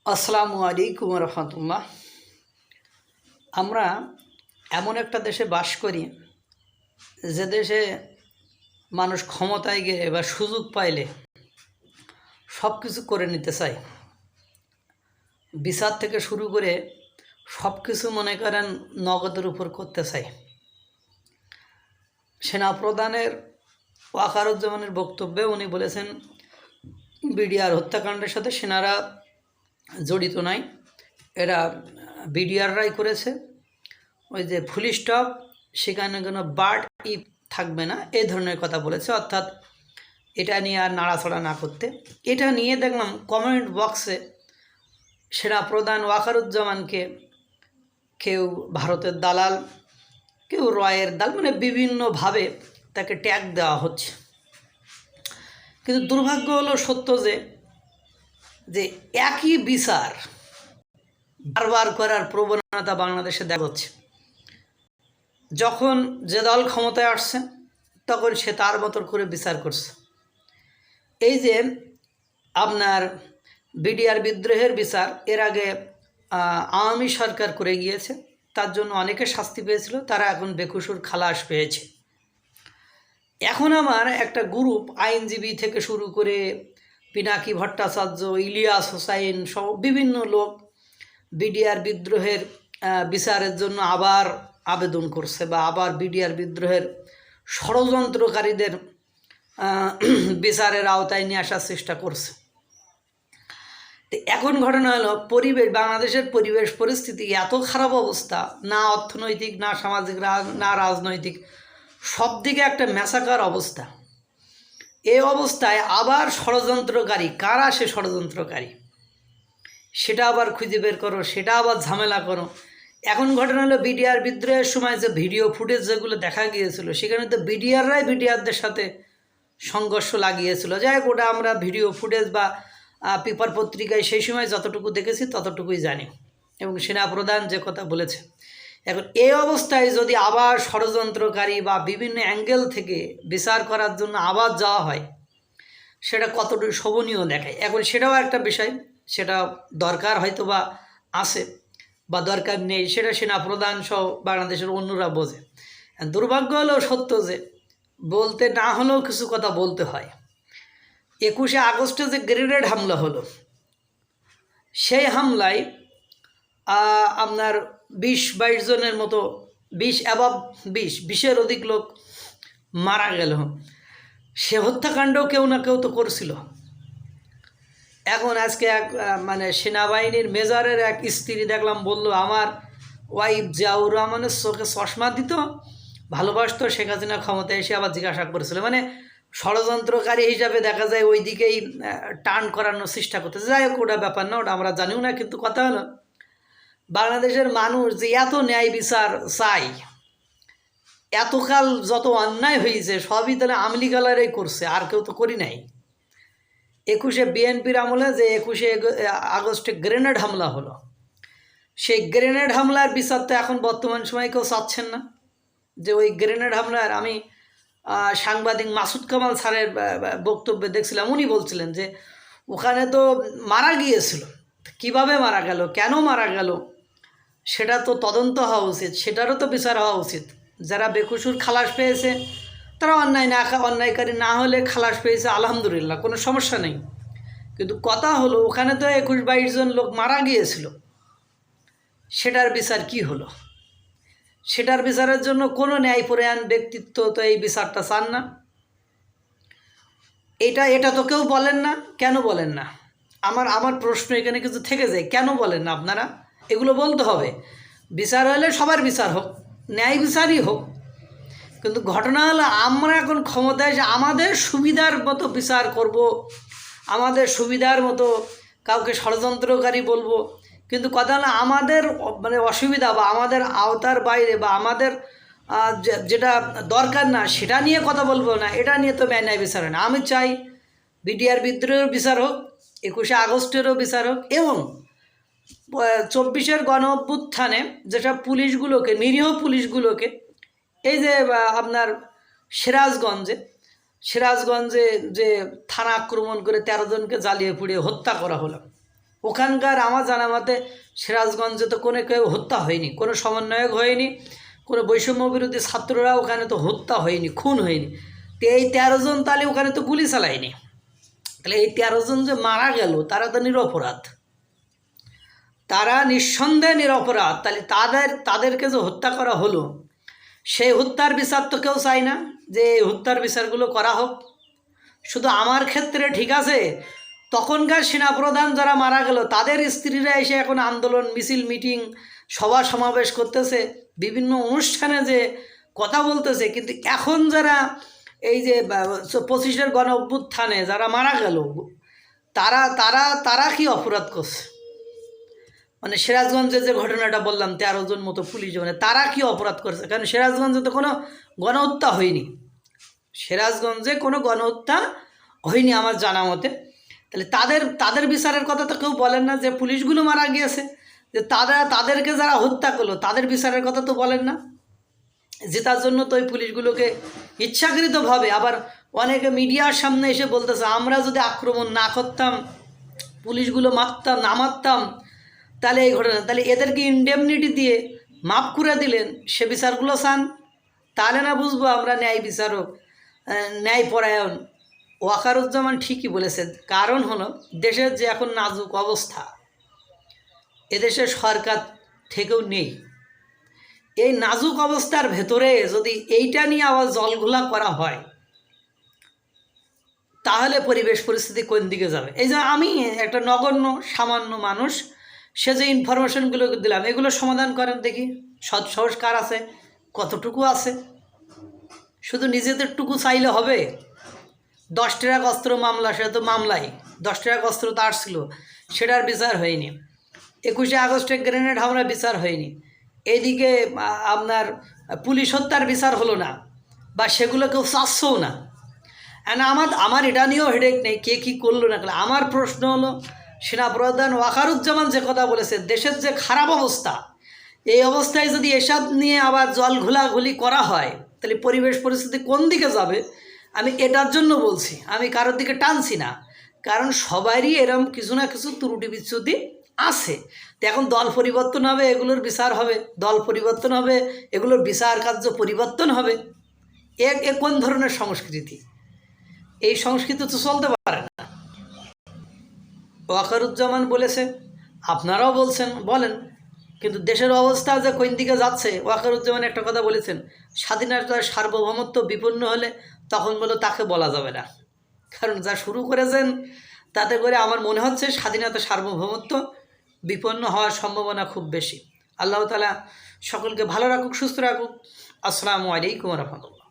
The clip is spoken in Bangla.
আসসালামু আলাইকুম রহমতুল্লাহ। আমরা এমন একটা দেশে বাস করি যে দেশে মানুষ ক্ষমতায় গেলে বা সুযোগ পাইলে সব কিছু করে নিতে চায়। বিচার থেকে শুরু করে সব কিছু মনে করেন নগদের উপর করতে চায়। সেনাপ্রধানের ওয়াকারুজ্জামানের বক্তব্যে উনি বলেছেন বিডিআর হত্যাকাণ্ডের সাথে সেনারা জড়িত নাই, এরা বিডিআররাই করেছে। ওই যে ফুল স্টপ, সেখানে কোনো বার্ড ইফ থাকবে না, এই ধরনের কথা বলেছে। অর্থাৎ এটা নিয়ে আর নাড়াছড়া না করতে। এটা নিয়ে দেখলাম কমেন্ট বক্সে সেনাপ্রধান ওয়াকারুজ্জামানকে কেউ ভারতের দালাল, কেউ রয়ের দাল, মানে বিভিন্নভাবে তাকে ট্যাগ দেওয়া হচ্ছে। কিন্তু দুর্ভাগ্য হলো সত্য যে একই বিচার বারবার করার প্রবণতা বাংলাদেশে দেখা যাচ্ছে। যখন যে দল ক্ষমতায় আসছে তখন সে তার মতো করে বিচার করছে। এই যে আপনার বিডিআর বিদ্রোহের বিচার এর আগে আওয়ামী সরকার করে গিয়েছে, তার জন্য অনেকে শাস্তি পেয়েছিল, তারা এখন বেকসুর খালাস পেয়েছে। এখন আমার একটা গ্রুপ আইনজীবী থেকে শুরু করে পিনাকি ভট্টাচার্য, ইলিয়াস হোসাইন সহ বিভিন্ন লোক বিডিআর বিদ্রোহের বিচারের জন্য আবার আবেদন করছে বা আবার বিডিআর বিদ্রোহের ষড়যন্ত্রকারীদের বিচারের আওতায় নিয়ে আসার চেষ্টা করছে। তো এখন ঘটনা হলো বাংলাদেশের পরিবেশ পরিস্থিতি এত খারাপ অবস্থা, না অর্থনৈতিক, না সামাজিক, না রাজনৈতিক, সব দিকে একটা ম্যাসাকার অবস্থা। এই অবস্থায় আবার ষড়যন্ত্রকারী কারা, সে ষড়যন্ত্রকারী সেটা আবার খুঁজে বের করো, সেটা আবার ঝামেলা করো। এখন ঘটনা হলো বিডিআর বিদ্রোহের সময় যে ভিডিও ফুটেজ যেগুলো দেখা গিয়েছিল, সেখানে তো বিডিআররাই বিডিআরদের সাথে সংঘর্ষ লাগিয়েছিল। যাই হোক, ওটা আমরা ভিডিও ফুটেজ বা পেপার পত্রিকায় সেই সময় যতটুকু দেখেছি ততটুকুই জানি, এবং সেনাপ্রধান যে কথা বলেছে। এখন এই অবস্থায় যদি আবার ষড়যন্ত্রকারী বা বিভিন্ন অ্যাঙ্গেল থেকে বিচার করার জন্য আবার যাওয়া হয়, সেটা কতটুকু শোভনীয় দেখায়। এখন সেটাও একটা বিষয়, সেটা দরকার হয়তো বা আছে বা দরকার নেই, সেটা সেনাপ্রধান সহ বাংলাদেশের অন্যরা বোঝে। দুর্ভাগ্য হলেও সত্য যে বলতে না হলেও কিছু কথা বলতে হয়। 21শে আগস্টে যে গ্রেনেড হামলা হলো, সেই হামলায় আপনার 20-22 জনের মতো, 20-20-20-এর অধিক লোক মারা গেল। সে হত্যাকাণ্ড কেউ না কেউ তো করছিল। এখন আজকে এক মানে সেনাবাহিনীর মেজরের এক স্ত্রী দেখলাম বলল, আমার ওয়াইফ জিয়াউর রহমানের চোখে চশমা দিত, ভালোবাসতো, শেখ হাসিনা ক্ষমতায় এসে আবার জিজ্ঞাসা করেছিল। মানে ষড়যন্ত্রকারী হিসাবে দেখা যায় ওই দিকেই টার্ন করানোর চেষ্টা করতেছে। যাই হোক, ওটা ব্যাপার না, ওটা আমরা জানিও না। কিন্তু কথা হলো, বাংলাদেশের মানুষ যে এত ন্যায় বিচার চাই, এতকাল যত অন্যায় হয়েছে সবই তাহলে আমলি কালারেই করছে, আর কেউ তো করি নাই। 21শে বিএনপির আমলে যে 21শে আগস্টে গ্রেনেড হামলা হলো, সেই গ্রেনেড হামলার বিচার তো এখন বর্তমান সময় কেউ চাচ্ছেন না। যে ওই গ্রেনেড হামলার, আমি সাংবাদিক মাসুদ কামাল স্যারের বক্তব্যে দেখছিলাম, উনি বলছিলেন যে ওখানে তো মারা গিয়েছিল, কিভাবে মারা গেল, কেন মারা গেল, সেটা তো তদন্ত হওয়া উচিত, সেটারও তো বিচার হওয়া উচিত। যারা বেকসুর খালাস পেয়েছে তারা অন্যায়কারী না হলে খালাস পেয়েছে, আলহামদুলিল্লাহ, কোনো সমস্যা নেই। কিন্তু কথা হলো, ওখানে তো 21-22 জন লোক মারা গিয়েছিল, সেটার বিচার কি হলো? সেটার বিচারের জন্য কোনো ন্যায়পরায়ণ ব্যক্তিত্ব তো এই বিচারটা চান না। এটা তো কেউ বলেন না। কেন বলেন না? আমার প্রশ্ন এখানে কিছু থেকে যায়, কেন বলেন না আপনারা? এগুলো বলতে হবে। বিচার হলে সবার বিচার হোক, ন্যায় বিচারই হোক। কিন্তু ঘটনা হলো, আমরা এখন ক্ষমতায় এসে আমাদের সুবিধার মতো বিচার করব, আমাদের সুবিধার মতো কাউকে ষড়যন্ত্রকারী বলবো। কিন্তু কথা হলো, আমাদের মানে অসুবিধা বা আমাদের আওতার বাইরে বা আমাদের যেটা দরকার না সেটা নিয়ে কথা বলবো না, এটা নিয়ে তো ন্যায় বিচার হয় না। আমি চাই বিডিআর বিদ্রোহের বিচার হোক, 21শে আগস্টেরও বিচার হোক, এবং 24-এর গণ অভ্যুত্থানে যেসব পুলিশগুলোকে, নিরীহ পুলিশগুলোকে, এই যে আপনার সিরাজগঞ্জে যে থানা আক্রমণ করে 13 জনকে জ্বালিয়ে পুড়িয়ে হত্যা করা হলো, ওখানকার আমার জানা মতে সিরাজগঞ্জে তো কোনো কেউ হত্যা হয়নি, কোনো সমন্বয়ক হয়নি, কোনো বৈষম্য বিরোধী ছাত্ররা ওখানে তো হত্যা হয়নি, খুন হয়নি। তো এই 13 জন তাহলে ওখানে তো গুলি চালায়নি, তাহলে এই 13 জন যে মারা গেল তারা তো নিরপরাধ, তারা নিঃসন্দেহে নিরপরাধ। তাহলে তাদেরকে যে হত্যা করা হলো সেই হত্যার বিচার তো কেউ চায় না যে এই হত্যার বিচারগুলো করা হোক। শুধু আমার ক্ষেত্রে ঠিক আছে, তখনকার সেনাপ্রধান যারা মারা গেল তাদের স্ত্রীরা এসে এখন আন্দোলন মিছিল মিটিং সভা সমাবেশ করতেছে, বিভিন্ন অনুষ্ঠানে যে কথা বলতেছে, কিন্তু এখন যারা এই যে 25-এর গণ অভ্যুত্থানে যারা মারা গেল তারা তারা তারা কি অপরাধ করছে? মানে সিরাজগঞ্জে যে ঘটনাটা বললাম 13 জন মতো পুলিশ, মানে তারা কি অপরাধ করেছে? কারণ সিরাজগঞ্জে তো কোনো গণহত্যা হয়নি, সিরাজগঞ্জে কোনো গণহত্যা হয়নি আমার জানা মতে। তাহলে তাদের বিচারের কথা তো কেউ বলেন না, যে পুলিশগুলো মারা গিয়েছে যে তাদেরকে যারা হত্যা করলো তাদের বিচারের কথা তো বলেন না। জেতার জন্য তো ওই পুলিশগুলোকে ইচ্ছাকৃতভাবে আবার অনেকে মিডিয়ার সামনে এসে বলতেছে আমরা যদি আক্রমণ না করতাম, পুলিশগুলো না মারতাম, তাহলে এই ঘটনা, তাহলে এদেরকে ইনডেমনিটি দিয়ে মাফ করে দিলেন, সে বিচারগুলো চান, তাহলে না বুঝবো আমরা ন্যায় বিচারক, ন্যায়পরায়ণ। ওয়াকারুজ্জামান ঠিকই বলেছেন, কারণ হলো দেশের যে এখন নাজুক অবস্থা, এদেশের সরকার থেকেও নেই, এই নাজুক অবস্থার ভেতরে যদি এইটা নিয়ে আবার জলঘোলা করা হয় তাহলে পরিবেশ পরিস্থিতি কোন দিকে যাবে? এই যে আমি একটা নগণ্য সামান্য মানুষ, সে যে ইনফরমেশনগুলো দিলাম এগুলো সমাধান করেন দেখি, সৎ সংস্কার আছে কতটুকু আছে? শুধু নিজেদেরটুকু চাইলে হবে? 10 টাকা অস্ত্র মামলা, সেটা তো মামলাই, 10 টাকা অস্ত্র তো আসছিল, সেটার বিচার হয়নি। 21শে আগস্টে গ্রেনেড হামলার বিচার হয়নি। এইদিকে আপনার পুলিশ হত্যার বিচার হলো না, বা সেগুলো কেউ চাচ্ছেও না। আমার এটা নিয়েও হেডেক নেই কে কী করলো না। আমার প্রশ্ন হলো, সেনাপ্রধান ওয়াকারুজ্জামান যে কথা বলেছে, দেশের যে খারাপ অবস্থা, এই অবস্থায় যদি এসব নিয়ে আবার জল ঘোলাঘুলি করা হয় তাহলে পরিবেশ পরিস্থিতি কোন দিকে যাবে? আমি এটার জন্য বলছি, আমি কারোর দিকে টানছি না, কারণ সবারই এরম কিছু না কিছু ত্রুটি বিচ্যুতি আছে। তো এখন দল পরিবর্তন হবে, এগুলোর বিচার হবে, দল পরিবর্তন হবে, এগুলোর বিচার কার্য পরিবর্তন হবে। এ কোন ধরনের সংস্কৃতি? এই সংস্কৃতি তো চলতে পারে না। ওয়াকারুজ্জামান বলেছে, আপনারাও বলছেন, বলেন, কিন্তু দেশের অবস্থা যে কোন দিকে যাচ্ছে, ওয়াকারুজ্জামান একটা কথা বলেছেন, স্বাধীনতার সার্বভৌমত্ব বিপন্ন হলে তখন বলে তাকে বলা যাবে না। কারণ যা শুরু করেছেন তাতে করে আমার মনে হচ্ছে স্বাধীনতা সার্বভৌমত্ব বিপন্ন হওয়ার সম্ভাবনা খুব বেশি। আল্লাহ তাআলা সকলকে ভালো রাখুক, সুস্থ রাখুক। আসসালামু আলাইকুম ওয়া রাহমাতুল্লাহ।